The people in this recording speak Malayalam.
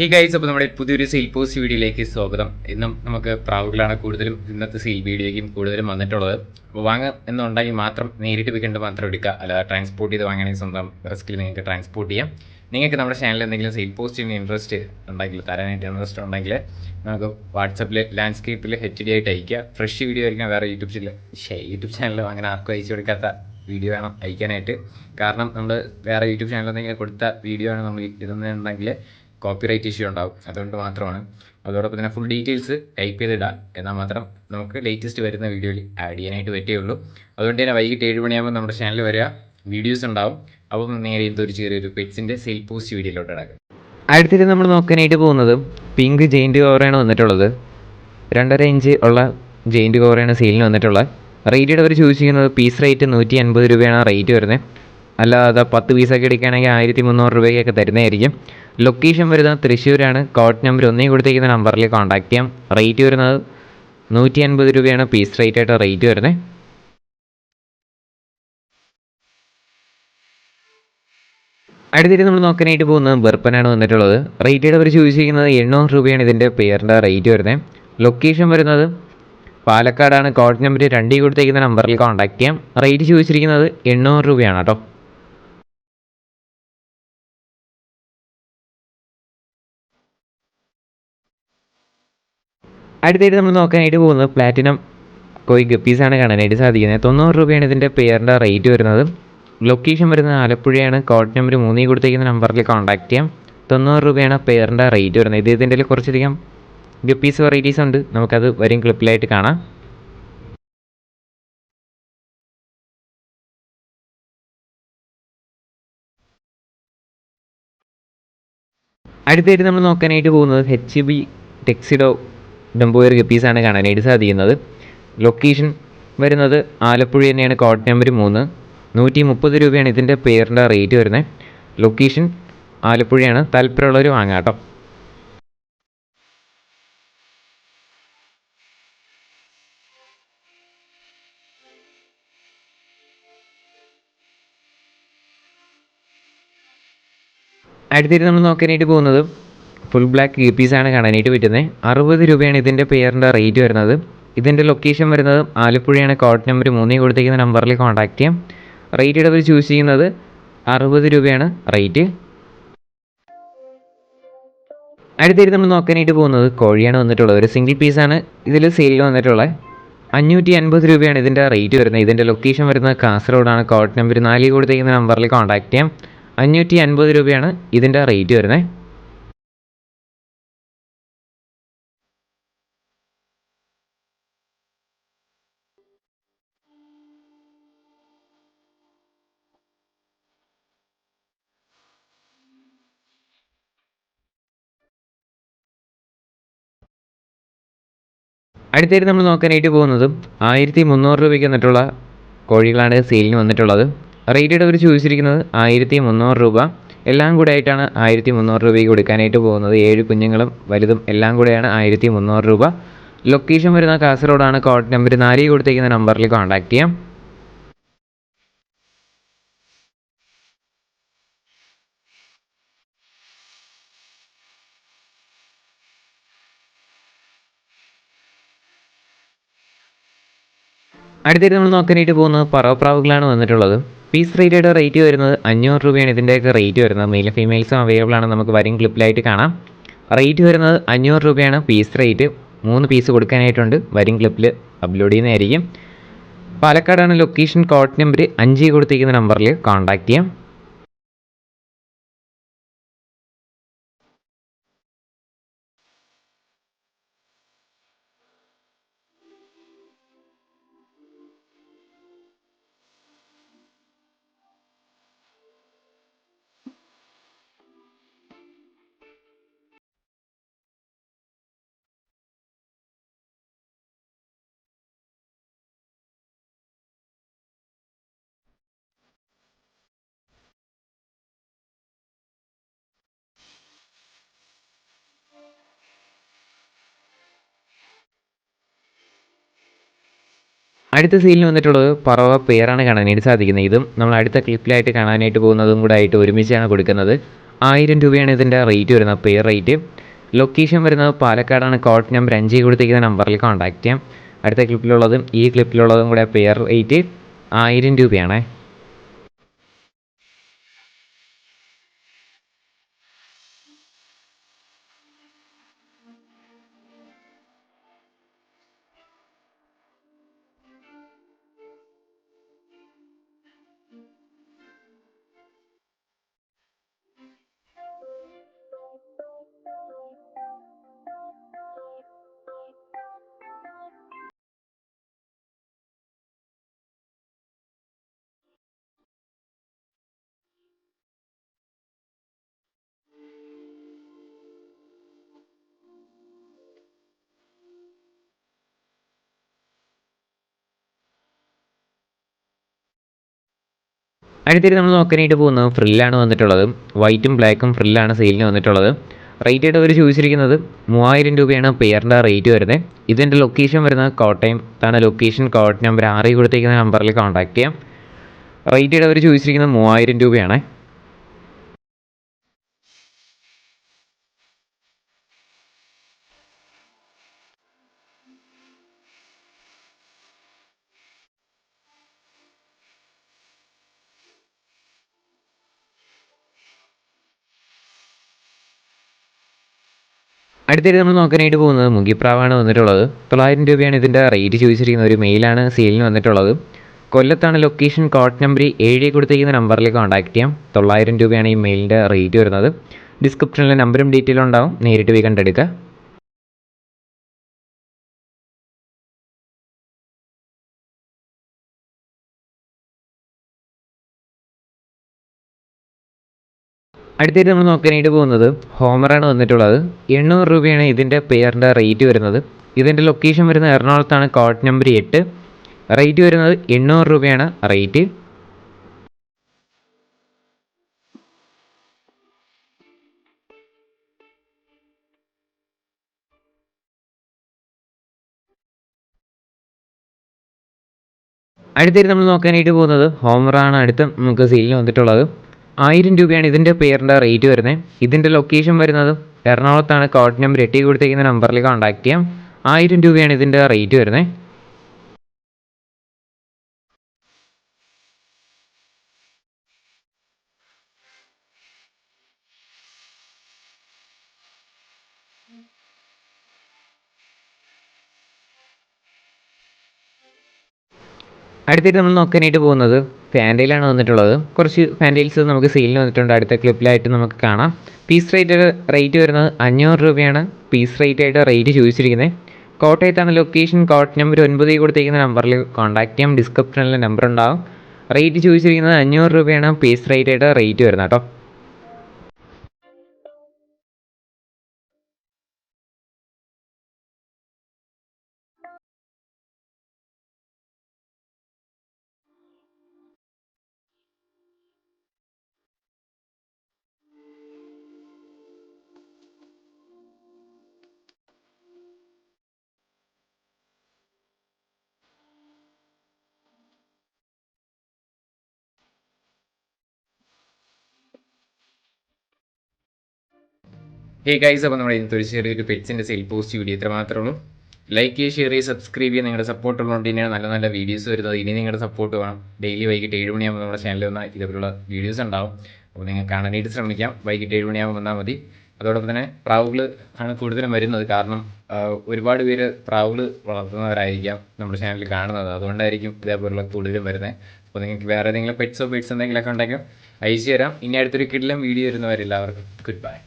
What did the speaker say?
ഈ ഗൈസ്, അപ്പോൾ നമ്മുടെ പുതിയൊരു സെയിൽ പോസ്റ്റ് വീഡിയോയിലേക്ക് സ്വാഗതം. ഇന്നും നമുക്ക് പ്രാവുകളാണ് കൂടുതലും ഇന്നത്തെ സെയിൽ വീഡിയോയ്ക്കും കൂടുതലും വന്നിട്ടുള്ളത്. അപ്പോൾ വാങ്ങാൻ എന്നുണ്ടെങ്കിൽ മാത്രം നേരിട്ട് വിൽക്കേണ്ടത് മാത്രം എടുക്കുക, അല്ലാതെ ട്രാൻസ്പോർട്ട് ചെയ്ത് വാങ്ങണമെങ്കിൽ സ്വന്തം റിസ്കിൽ നിങ്ങൾക്ക് ട്രാൻസ്പോർട്ട് ചെയ്യാം. നിങ്ങൾക്ക് നമ്മുടെ ചാനലിൽ എന്തെങ്കിലും സെയിൽ പോസ്റ്റിന് ഇൻട്രസ്റ്റ് ഉണ്ടെങ്കിൽ, തരാനായിട്ട് ഇൻട്രസ്റ്റ് ഉണ്ടെങ്കിൽ നമുക്ക് വാട്സപ്പിൽ ലാൻഡ്സ്കേപ്പിൽ HDD ആയിട്ട് അയക്കുക. ഫ്രഷ് വീഡിയോ ആയിരിക്കണം, വേറെ യൂട്യൂബ് ചാനലിൽ അങ്ങനെ ആർക്കും അയച്ചു കൊടുക്കാത്ത വീഡിയോ വേണം അയക്കാനായിട്ട്. കാരണം നമ്മൾ വേറെ യൂട്യൂബ് ചാനലിൽ എന്തെങ്കിലും കൊടുത്ത വീഡിയോ ആണ് നമ്മൾ ഇടുന്നുണ്ടെങ്കിൽ കോപ്പിറൈറ്റ് ഇഷ്യൂ ഉണ്ടാകും. അതുകൊണ്ട് മാത്രമാണ്. അതോടൊപ്പം തന്നെ ഫുൾ ഡീറ്റെയിൽസ് ടൈപ്പ് ചെയ്തിടാം, എന്നാൽ മാത്രം നമുക്ക് ലേറ്റസ്റ്റ് വരുന്ന വീഡിയോയിൽ ആഡ് ചെയ്യാനായിട്ട് പറ്റുകയുള്ളൂ. അതുകൊണ്ട് തന്നെ വൈകിട്ട് 7 മണിയാകുമ്പോൾ നമ്മുടെ ചാനൽ വരിക, വീഡിയോസ് ഉണ്ടാവും. അപ്പം നേരെ ഇതൊരു ചെറിയൊരു പെറ്റ്സിൻ്റെ സെയിൽ പോസ്റ്റ് വീഡിയോയിലോട്ട് ഇടക്കാം. അടുത്തിട്ട് നമ്മൾ നോക്കാനായിട്ട് പോകുന്നത് പിങ്ക് ജെയിൻറ്റ് കവറാണ് വന്നിട്ടുള്ളത്. 2.5 ഇഞ്ച് ഉള്ള ജെയിൻറ്റ് കവറാണ് സെയിലിന് വന്നിട്ടുള്ളത്. റേറ്റ് അവർ ചോദിച്ചിരിക്കുന്നത് പീസ് റേറ്റ് 150 രൂപയാണ് റേറ്റ് വരുന്നത്. അല്ലാതെ 10 പീസൊക്കെ എടുക്കുകയാണെങ്കിൽ 1300 രൂപയ്ക്കൊക്കെ തരുന്നതായിരിക്കും. ലൊക്കേഷൻ വരുന്നത് തൃശ്ശൂരാണ്. കോഡ് നമ്പർ 1 കൊടുത്തിരിക്കുന്ന നമ്പറിൽ കോൺടാക്ട് ചെയ്യാം. റേറ്റ് വരുന്നത് 150 രൂപയാണ് പീസ് റേറ്റ് ആയിട്ട് റേറ്റ് വരുന്നത്. അടുത്തിട്ട് നമ്മൾ നോക്കാനായിട്ട് പോകുന്നത് ബെർപ്പനാണ് വന്നിട്ടുള്ളത്. റേറ്റ് അവർ ചോദിച്ചിരിക്കുന്നത് 800 രൂപയാണ് ഇതിൻ്റെ പെയറിൻ്റെ റേറ്റ് വരുന്നത്. ലൊക്കേഷൻ വരുന്നത് പാലക്കാടാണ്. കോഡ് നമ്പർ 2 കൊടുത്തിരിക്കുന്ന നമ്പറിൽ കോൺടാക്ട് ചെയ്യാം. റേറ്റ് ചോദിച്ചിരിക്കുന്നത് 800 രൂപയാണ് കേട്ടോ. അടുത്തായിട്ട് നമ്മൾ നോക്കാനായിട്ട് പോകുന്നത് പ്ലാറ്റിനം കോയി ഗപ്പീസാണ് കാണാനായിട്ട് സാധിക്കുന്നത്. 90 രൂപയാണ് ഇതിൻ്റെ പെയറിൻ്റെ റേറ്റ് വരുന്നത്. ലൊക്കേഷൻ വരുന്നത് ആലപ്പുഴയാണ്. കോഡ് നമ്പർ 3 കൊടുത്തിരിക്കുന്ന നമ്പറിൽ കോൺടാക്ട് ചെയ്യാം. 90 രൂപയാണ് പെയറിൻ്റെ റേറ്റ് വരുന്നത്. ഇതിൻ്റെ കുറച്ചധികം ഗപ്പീസ് വെറൈറ്റീസ് ഉണ്ട്, നമുക്കത് വരും ക്ലിപ്പിലായിട്ട് കാണാം. അടുത്തായിട്ട് നമ്മൾ നോക്കാനായിട്ട് പോകുന്നത് HB ടെക്സിഡോ ഡംബോയർ ഗപ്പീസാണ് കാണാനായിട്ട് സാധിക്കുന്നത്. ലൊക്കേഷൻ വരുന്നത് ആലപ്പുഴ തന്നെയാണ്. Code number 3. 130 രൂപയാണ് ഇതിൻ്റെ പെയറിൻ്റെ റേറ്റ് വരുന്നത്. ലൊക്കേഷൻ ആലപ്പുഴയാണ്. താല്പര്യമുള്ളവർ വാങ്ങാം കേട്ടോ. അടുത്തിട്ട് നമ്മൾ നോക്കാനായിട്ട് പോകുന്നത് ഫുൾ ബ്ലാക്ക് ഗപ്പീസാണ് കാണാനായിട്ട് പറ്റുന്നത്. 60 രൂപയാണ് ഇതിൻ്റെ പെയറിൻ്റെ റേറ്റ് വരുന്നത്. ഇതിൻ്റെ ലൊക്കേഷൻ വരുന്നത് ആലപ്പുഴയാണ്. കോഡ് നമ്പർ 3 കൊടുത്തിരിക്കുന്ന നമ്പറിൽ കോൺടാക്ട് ചെയ്യാം. റേറ്റ് അവർ ചൂസ് ചെയ്യുന്നത് 60 രൂപയാണ് റേറ്റ്. അടുത്തായിട്ട് നമ്മൾ നോക്കാനായിട്ട് പോകുന്നത് കോഴിയാണ് വന്നിട്ടുള്ളത്. ഒരു സിംഗിൾ പീസാണ് ഇതിൽ സെയിലിൽ വന്നിട്ടുള്ളത്. 550 രൂപയാണ് ഇതിൻ്റെ റേറ്റ് വരുന്നത്. ഇതിൻ്റെ ലൊക്കേഷൻ വരുന്നത് കാസർഗോഡാണ്. കോഡ് നമ്പർ 4 കൊടുത്തിരിക്കുന്ന നമ്പറിൽ കോൺടാക്ട് ചെയ്യാം. 550 രൂപയാണ് ഇതിൻ്റെ റേറ്റ് വരുന്നത്. അടുത്തായിട്ട് നമ്മൾ നോക്കാനായിട്ട് പോകുന്നത് 1300 രൂപയ്ക്ക് വന്നിട്ടുള്ള കോഴികളാണ് സെയിലിന് വന്നിട്ടുള്ളത്. റേറ്റ് അവർ ചോദിച്ചിരിക്കുന്നത് 1300 രൂപ. എല്ലാം കൂടെ ആയിട്ടാണ് 1300 രൂപയ്ക്ക് കൊടുക്കാനായിട്ട് പോകുന്നത്. 7 കുഞ്ഞുങ്ങളും വലുതും എല്ലാം കൂടെയാണ് 1300 രൂപ. ലൊക്കേഷൻ വരുന്ന കാസർഗോഡാണ്. കോഡ് നമ്പർ 4 കൊടുത്തിരിക്കുന്ന നമ്പറിൽ കോൺടാക്ട് ചെയ്യാം. അടുത്തായിട്ട് നമ്മൾ നോക്കാനായിട്ട് പോകുന്നത് പറവപ്രാവുകളാണ് വന്നിട്ടുള്ളത്. പീസ് റേറ്റയുടെ റേറ്റ് വരുന്നത് 500 രൂപയാണ് ഇതിൻ്റെയൊക്കെ റേറ്റ് വരുന്നത്. മെയിലും ഫീമെയിൽസും അവൈലബിൾ ആണ്, നമുക്ക് വരും ക്ലിപ്പിലായിട്ട് കാണാം. റേറ്റ് വരുന്നത് 500 രൂപയാണ് പീസ് റേറ്റ്. 3 പീസ് കൊടുക്കാനായിട്ടുണ്ട്, വരും ക്ലിപ്പിൽ അപ്ലോഡ് ചെയ്യുന്നതായിരിക്കും. പാലക്കാടാണ് ലൊക്കേഷൻ. കോഡ് നമ്പർ 5 കൊടുത്തിരിക്കുന്ന നമ്പറിൽ കോൺടാക്ട് ചെയ്യാം. അടുത്ത സീലിന് വന്നിട്ടുള്ളത് പറവ പെയറാണ് കാണാനായിട്ട് സാധിക്കുന്നത്. ഇതും നമ്മൾ അടുത്ത ക്ലിപ്പിലായിട്ട് കാണാനായിട്ട് പോകുന്നതും കൂടെ ആയിട്ട് ഒരുമിച്ചാണ് കൊടുക്കുന്നത്. 1000 രൂപയാണ് ഇതിൻ്റെ റേറ്റ് വരുന്നത്, പെയർ റേറ്റ്. ലൊക്കേഷൻ വരുന്നത് പാലക്കാടാണ്. കോഡ് നമ്പർ 5 കൊടുത്തിരിക്കുന്ന നമ്പറിൽ കോൺടാക്ട് ചെയ്യാം. അടുത്ത ക്ലിപ്പിലുള്ളതും ഈ ക്ലിപ്പിലുള്ളതും കൂടെ പെയർ റേറ്റ് 1000 രൂപയാണ്. അടുത്തിട്ട് നമ്മൾ നോക്കാനായിട്ട് പോകുന്നത് ഫ്രില്ലാണ് വന്നിട്ടുള്ളത്. വൈറ്റും ബ്ലാക്കും ഫ്രില്ലാണ് സെയിലിന് വന്നിട്ടുള്ളത്. റേറ്റ് ആയിട്ട് അവർ ചോദിച്ചിരിക്കുന്നത് 3000 രൂപയാണ് പെയറിൻ്റെ റേറ്റ് വരുന്നത്. ഇതിൻ്റെ ലൊക്കേഷൻ വരുന്നത് കോട്ടയം താണ്. ലൊക്കേഷൻ കോഡ് നമ്പർ 6 കൊടുത്തിരിക്കുന്ന നമ്പറിൽ കോൺടാക്ട് ചെയ്യാം. റേറ്റ് ആയിട്ട് അവർ ചോദിച്ചിരിക്കുന്നത് 3000 രൂപയാണ്. അടുത്തിട്ട് നമ്മൾ നോക്കാനായിട്ട് പോകുന്നത് മുഗിപ്രാവാണ് വന്നിട്ടുള്ളത്. 900 രൂപയാണ് ഇതിൻ്റെ റേറ്റ് ചോദിച്ചിരിക്കുന്നത്. ഒരു മെയിലാണ് സെയിലിന് വന്നിട്ടുള്ളത്. കൊല്ലത്താണ് ലൊക്കേഷൻ. കോഡ് നമ്പർ 7 കൊടുത്തിരിക്കുന്ന നമ്പറിൽ കോൺടാക്ട് ചെയ്യാം. 900 രൂപയാണ് ഈ മെയിലിൻ്റെ റേറ്റ് വരുന്നത്. ഡിസ്ക്രിപ്ഷനിലെ നമ്പറും ഡീറ്റെയിലും ഉണ്ടാവും, നേരിട്ട് പോയി കണ്ടെടുക്കുക. അടുത്തായിട്ട് നമ്മൾ നോക്കാനായിട്ട് പോകുന്നത് ഹോമറാണ് വന്നിട്ടുള്ളത്. 800 രൂപയാണ് ഇതിൻ്റെ പെയറിൻ്റെ റേറ്റ് വരുന്നത്. ഇതിൻ്റെ ലൊക്കേഷൻ വരുന്നത് എറണാകുളത്താണ്. Code number 8. റേറ്റ് വരുന്നത് 800 രൂപയാണ് റേറ്റ്. അടുത്തായിട്ട് നമ്മൾ നോക്കാനായിട്ട് പോകുന്നത് ഹോമറാണ് അടുത്ത് നമുക്ക് സെയിലിന് വന്നിട്ടുള്ളത്. 1000 രൂപയാണ് ഇതിൻ്റെ പെയറിൻ്റെ റേറ്റ് വരുന്നത്. ഇതിൻ്റെ ലൊക്കേഷൻ വരുന്നത് എറണാകുളത്താണ്. കോഡ് നമ്പർ 8 കൊടുത്തിരിക്കുന്ന നമ്പറിൽ കോൺടാക്ട് ചെയ്യാം. 1000 രൂപയാണ് ഇതിൻ്റെ റേറ്റ് വരുന്നത്. അടുത്തിട്ട് നമ്മൾ നോക്കാനായിട്ട് പോകുന്നത് ഫാൻറ്റയിലാണ് വന്നിട്ടുള്ളത്. കുറച്ച് ഫാൻറ്റയിൽസ് നമുക്ക് സെയിലിന് വന്നിട്ടുണ്ട്. അടുത്ത ക്ലിപ്പിലായിട്ട് നമുക്ക് കാണാം. പീസ് റേറ്റ് വരുന്നത് 500 രൂപയാണ് പീസ് ആയിട്ട് റേറ്റ് ചോദിച്ചിരിക്കുന്നത്. കോട്ടയത്താണ് ലൊക്കേഷൻ. കോഡ് നമ്പർ 9 കൊടുത്തിരിക്കുന്ന നമ്പറിൽ കോൺടാക്ട് ചെയ്യാം. ഡിസ്ക്രിപ്ഷനിൽ നമ്പർ ഉണ്ടാവും. റേറ്റ് ചോദിച്ചിരിക്കുന്നത് 500 രൂപയാണ് പീസ് ആയിട്ട് റേറ്റ് വരുന്നത് കേട്ടോ. ഗൈസ്, അപ്പോൾ നമ്മുടെ ഇന്നത്തെ ഒരു ചെറിയൊരു പെറ്റ്സിൻ്റെ സെയിൽ പോസ്റ്റ് വീഡിയോ ഇത്ര മാത്രമേ ഉള്ളൂ. ലൈക്ക് ചെയ്യുക, ഷെയർ ചെയ്യുക, സബ്സ്ക്രൈബ് ചെയ്യുക. നിങ്ങളുടെ സപ്പോർട്ട് ഉള്ളതുകൊണ്ട് തന്നെയാണ് നല്ല നല്ല വീഡിയോസ് വരുന്നത്. ഇനി നിങ്ങളുടെ സപ്പോർട്ട് വേണം. ഡെയിലി വൈകിട്ട് 7 മണിയാകുമ്പോൾ നമ്മുടെ ചാനലിൽ വന്നാൽ ഇതേപോലുള്ള വീഡിയോസ് ഉണ്ടാവും. അപ്പോൾ നിങ്ങൾ കാണാനായിട്ട് ശ്രമിക്കാം. വൈകിട്ട് 7 മണിയാകുമ്പോൾ വന്നാൽ മതി. അതോടൊപ്പം തന്നെ പ്രാവുകൾ ആണ് കൂടുതലും വരുന്നത്. കാരണം ഒരുപാട് പേര് പ്രാവുകൾ വളർത്തുന്നവരായിരിക്കാം നമ്മുടെ ചാനലിൽ കാണുന്നത്. അതുകൊണ്ടായിരിക്കും ഇതേപോലുള്ള കൂടുതലും വരുന്നത്. അപ്പോൾ നിങ്ങൾക്ക് വേറെ ഏതെങ്കിലും പെറ്റ്സോ എന്തെങ്കിലുമൊക്കെ ഉണ്ടെങ്കിൽ അയച്ചു തരാം. ഇനി അടുത്തൊരു കിടിലം വീഡിയോ വരുന്നവരെല്ലാവർക്കും ഗുഡ് ബൈ.